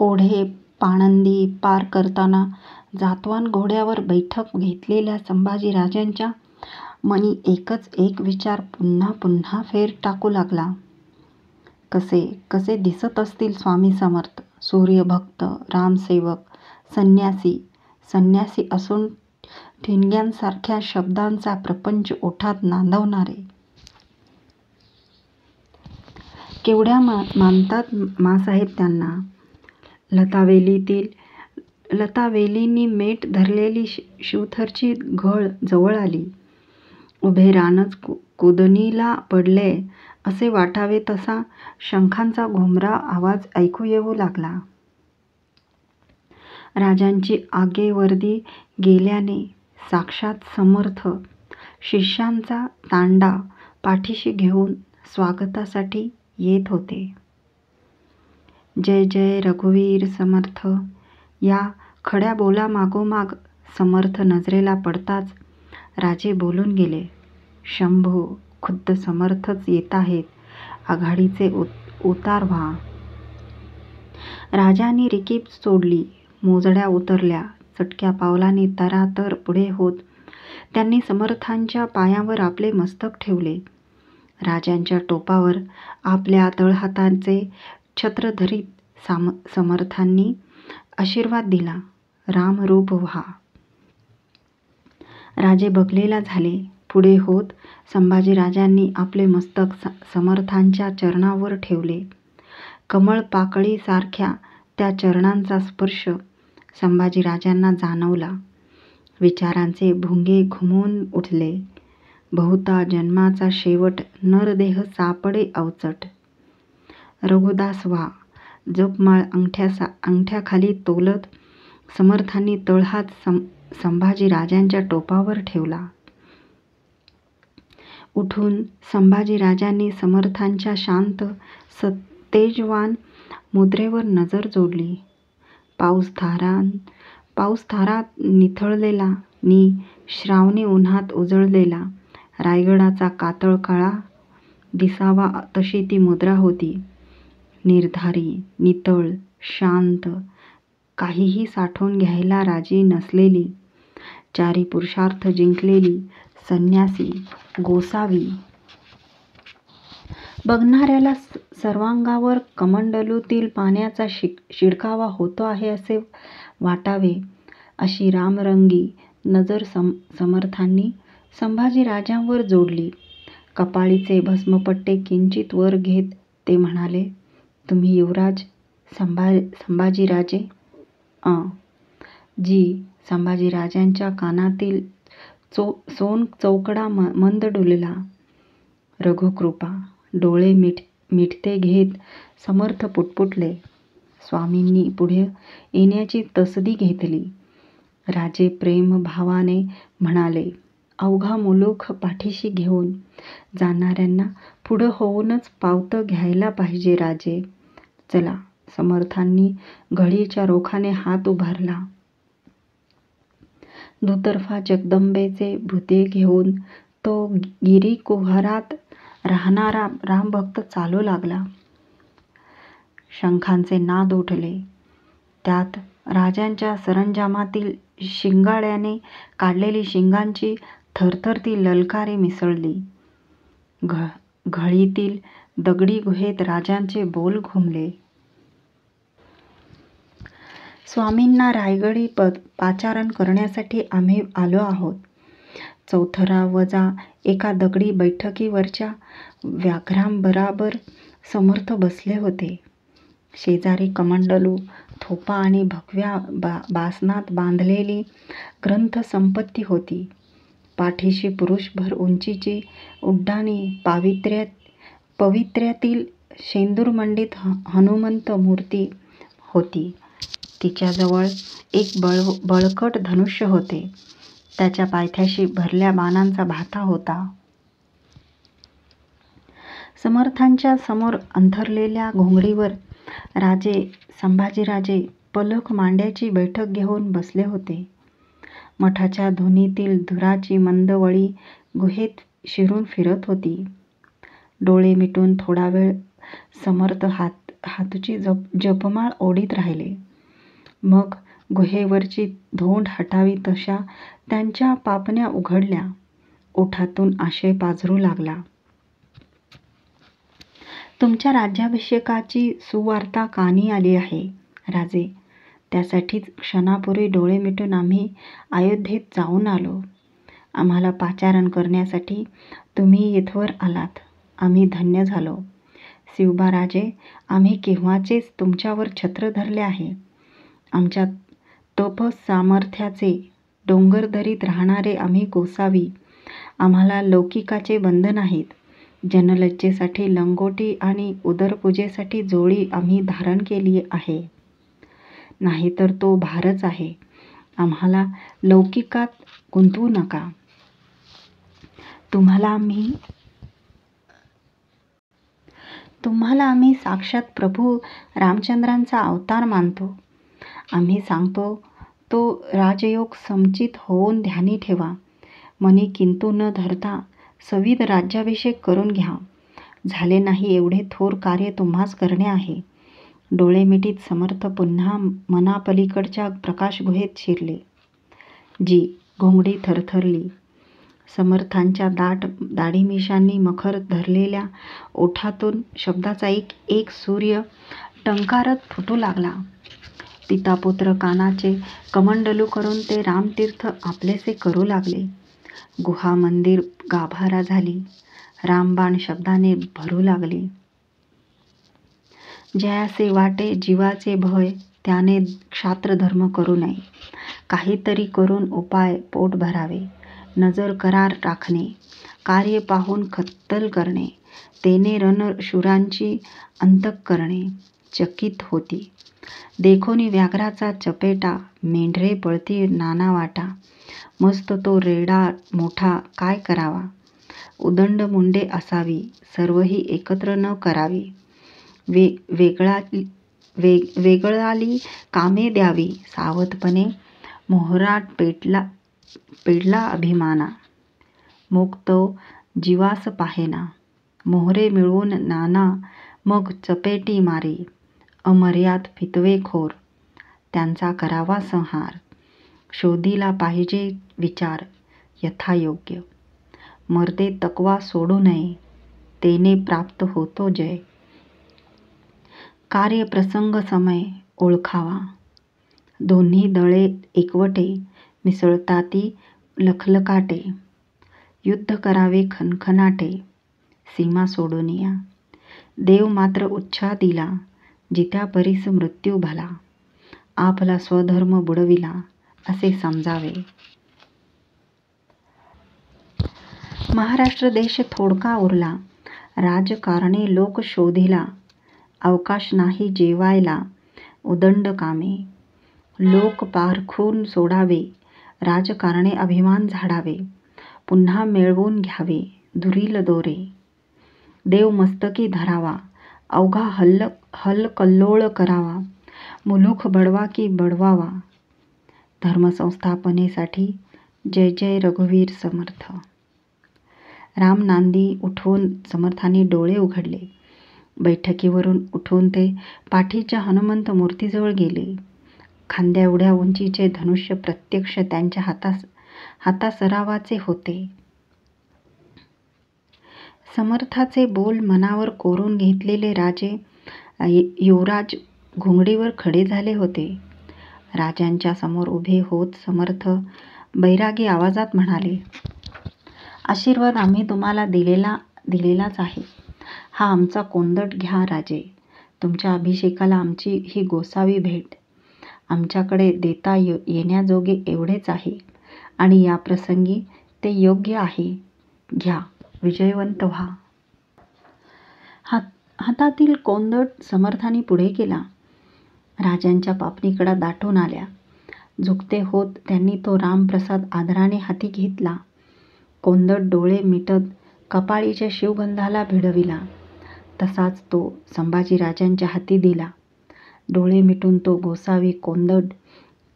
ओढे पाणंदी पार करताना जातवान घोड्यावर बैठक घेतलेल्या संभाजीराजांच्या मनी एकच एक विचार पुन्हा पुन्हा फेर टाकू लागला. कसे कसे दिसत असतील स्वामी समर्थ, सूर्यभक्त, रामसेवक, संन्यासी. संन्यासी असून ठिणग्यांसारख्या शब्दांचा प्रपंच ओठात नांदवणारे. केवढ्या मानतात माँसाहेब त्यांना. लतावेलींनी मेट धरलेली शिवथरची घळ जवळ आली. उभे रानच कुदनीला पडले असे वाटावे तसा शंखांचा घुमरा आवाज ऐकू येऊ लागला. राजांची आगेवर्दी गेल्याने साक्षात समर्थ शिष्यांचा तांडा पाठीशी घेऊन स्वागतासाठी येत होते. जय जय रघुवीर समर्थ या खड्या बोला मागोमाग समर्थ नजरेला पडताच राजे बोलून गेले. शंभू, खुद्द समर्थच येताहेत, आघाडीचे उतार व्हा. राजांनी रिकीब सोडली. मोजड्या उतरल्या. चटक्या पावलांनी तरातर पुढे होत त्यांनी समर्थांच्या पायावर आपले मस्तक ठेवले. राजांच्या टोपावर आपल्या तळहाताचे छत्र धरीत समर्थांनी आशीर्वाद दिला. रामरूप व्हा. राजे बघलेला झाले. पुढे होत संभाजीराजांनी आपले मस्तक समर्थांच्या चरणावर ठेवले. कमळ पाकळीसारख्या त्या चरणांचा स्पर्श संभाजीराजांना जाणवला. विचारांचे भुंगे घुमून उठले. बहुता जन्माचा शेवट नरदेह सापडे अवचट. रघुदास व्हा. जपमाळ अंगठ्याखाली तोलत समर्थांनी तळहात संभाजीराजांच्या टोपावर ठेवला. उठून संभाजीराजांनी समर्थांच्या शांत तेजवान मुद्रेवर नजर जोडली. पाऊसधारात निथळलेला नि श्रावणी उन्हात उजळलेला रायगडाचा कातळ काळा दिसावा तशी ती मुद्रा होती. निर्धारी, नितळ, शांत, काहीही साठवून घ्यायला राजी नसलेली, चारी पुरुषार्थ जिंकलेली, संन्यासी, गोसावी. बघणाऱ्याला सर्वांगावर कमंडलूतील पाण्याचा शिडकावा होतो आहे असे वाटावे अशी रामरंगी नजर समर्थांनी संभाजीराजांवर जोडली. कपाळीचे भस्मपट्टे किंचित वर घेत ते म्हणाले, तुम्ही युवराज संभाजीराजे? जी. संभाजीराजांच्या कानातील सोन चौकडा मंद डुलला. रघुकृपा. डोळे मिटते घेत समर्थ पुटपुटले. स्वामींनी पुढे येण्याची तसदी घेतली. राजे प्रेमभावाने म्हणाले, अवघा मुलूख पाठीशी घेऊन जाणाऱ्यांना पुढं होऊनच पावतं घ्यायला पाहिजे राजे. चला. समर्थांनी घडीच्या रोखाने हात उभारला. दुतर्फा जगदंबेचे भुते घेऊन तो गिरीकुहरात राहणारा रामभक्त चालू लागला. शंखांचे नाद उठले. त्यात राजांच्या सरंजामातील शिंगाड्याने काढलेली शिंगांची थरथरती ललकारे मिसळली. घळीतील दगडी गुहेत राजांचे बोल घुमले. स्वामींना रायगडी पाचारण करण्यासाठी आम्ही आलो आहोत. चौथरा-वजा एका दगडी बैठकीवरच्या व्याघ्रांबराबर समर्थ बसले होते. शेजारी कमंडलू, थोपा आणि भगव्या बासनात बांधलेली ग्रंथसंपत्ती होती. पाठीशी पुरुषभर उंचीची उड्डाणी पवित्र्यातील शेंदूरमंडित हनुमंत मूर्ती होती. तिच्याजवळ एक बळकट धनुष्य होते. त्याच्या पायथ्याशी भरल्या बाणांचा भाता होता. समर्थांच्या समोर अंथरलेल्या घोंगडीवर संभाजीराजे पलख मांड्याची बैठक घेऊन बसले होते. मठाच्या धुनीतील धुराची मंद वळी गुहेत शिरून फिरत होती. डोळे मिटून थोडा वेळ समर्थ हातूची जपमाळ ओढीत राहिले. मग गुहेवरची धोंड हटावी तशा त्यांच्या पापण्या उघडल्या. ओठातून आशय पाझरू लागला. तुमच्या राज्याभिषेकाची सुवार्ता कानी आली आहे राजे. त्यासाठीच क्षणापूर्वी डोळे मिटून आम्ही अयोध्येत जाऊन आलो. आम्हाला पाचारण करण्यासाठी तुम्ही येथवर आलात. आम्ही धन्य झालो. शिवबाराजे, आम्ही केव्हाचेच तुमच्यावर छत्र धरले आहे. आमच्या तपसामर्थ्याचे डोंगर दरीत राहणारे आम्ही गोसावी. आम्हाला लौकिकाचे बंधन नाहीत. जनलज्जेसाठी लंगोटी आणि उदरपूजेसाठी जोळी आम्ही धारण केली आहे. नाहीतर तो भारच आहे. आम्हाला लौकिकात गुंतवू नका. तुम्हाला आम्ही साक्षात प्रभू रामचंद्रांचा अवतार मानतो. आम्ही सांगतो तो राजयोग समचित होऊन ध्यानी ठेवा. मनी किंतु न धरता सविध राज्याभिषेक करून घ्या. झाले नाही एवढे थोर कार्य तुम्हास करणे आहे. डोळे मिटीत समर्थ पुन्हा मनापलीकडच्या प्रकाशगुहेत शिरले. जी घोंगडी थरथरली. समर्थांच्या दाढीमिशांनी मखर धरलेल्या ओठातून शब्दाचा एक सूर्य टंकारत फुटू लागला. पितापुत्र कानाचे कमंडलू करून ते रामतीर्थ आपलेसे करू लागले. गुहा मंदिर गाभारा झाली. रामबाण शब्दाने भरू लागले. जयासे वाटे जीवाचे भय, त्याने क्षात्रधर्म करू नये. काहीतरी करून उपाय पोट भरावे. नजर करार राखणे. कार्य पाहून खत्तल करणे. तेने रणशूरांची अंतःकरणे चकित होती. देखोनी व्याघ्राचा चपेटा, मेंढरे पळती नाना वाटा. मस्त तो रेडा मोठा काय करावा. उदंड मुंडे असावी, सर्वही एकत्र न करावी. वेगळाली कामे द्यावी सावधपणे. मोहरात पेडला अभिमाना. मग तो जीवास पाहेना. मोहरे मिळवून नाना, मग चपेटी मारे. अमर्याद फितवे खोर, त्यांचा करावा संहार. शोधिला पाहिजे विचार यथायोग्य. मर्दे तकवा सोडू नये, तेने प्राप्त होतो जय. कार्य प्रसंग समय ओळखावा. दोन्ही दळे एकवटे, मिसळताती लखलकाटे. युद्ध करावे खनखनाटे, सीमा सोडून या. देव मात्र उच्छा दिला, जित्या परीस मृत्यू भला. आपला स्वधर्म बुडविला, असे समजावे. महाराष्ट्र देश थोडका उरला. राजकारणे लोक शोधिला. अवकाश नाही जेवायला. उदंड कामे लोक पारखून सोडावे. राजकारणे अभिमान झाडावे. पुन्हा मिळवून घ्यावे दुरील दोरे. देव मस्तकी धरावा. अवघा हलकल्लोळ करावा. मुलूख बडवा की बडवावा. धर्मसंस्थापनेसाठी जय जय रघुवीर समर्थ. राम नांदी उठवून समर्थांनी डोळे उघडले. बैठकीवरून उठून ते पाठीच्या हनुमंत मूर्तीजवळ गेले. खांद्याएवढ्या उंचीचे धनुष्य प्रत्यक्ष त्यांच्या हातासरावाचे होते. समर्थाचे बोल मनावर कोरून घेतलेले राजे युवराज घोंगडीवर खडे झाले होते. राजांच्या समोर उभे होत समर्थ बैरागी आवाजात म्हणाले, आशीर्वाद आम्ही तुम्हाला दिलेलाच आहे. हा आमचा कोंदट घ्या राजे. तुमच्या अभिषेकाला आमची ही गोसावी भेट. आमच्याकडे देता येण्याजोगे एवढेच आहे आणि या प्रसंगी ते योग्य आहे. घ्या, विजयवंत व्हा. हातातील कोंदट समर्थांनी पुढे केला. राजांच्या पापणीकडा दाटून आल्या. झुकते होत त्यांनी तो रामप्रसाद आदराने हाती घेतला. कोंदट डोळे मिटत कपाळीच्या शिवगंधाला भिडविला. तसाच तो संभाजीराजांच्या हाती दिला. डोळे मिटून तो गोसावी कोंदट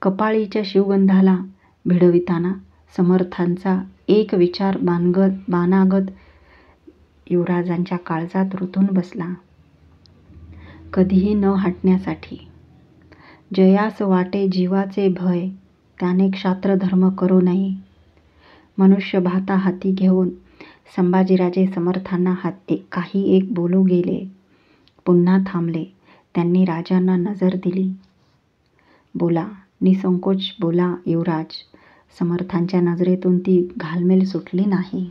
कपाळीच्या शिवगंधाला भिडविताना समर्थांचा एक विचार बाणागत युवराजांच्या काळजात रुतून बसला. कधीही न हटण्यासाठी. जयास वाटे जीवाचे भय, त्याने क्षात्रधर्म करू नये. मनुष्य भाता हाती घेऊन संभाजीराजे समर्थांना काही एक बोलू गेले. पुन्हा थांबले. त्यांनी राजांना नजर दिली. बोला, निसंकोच बोला युवराज. समर्थांच्या नजरेतून ती घालमेल सुटली नाही.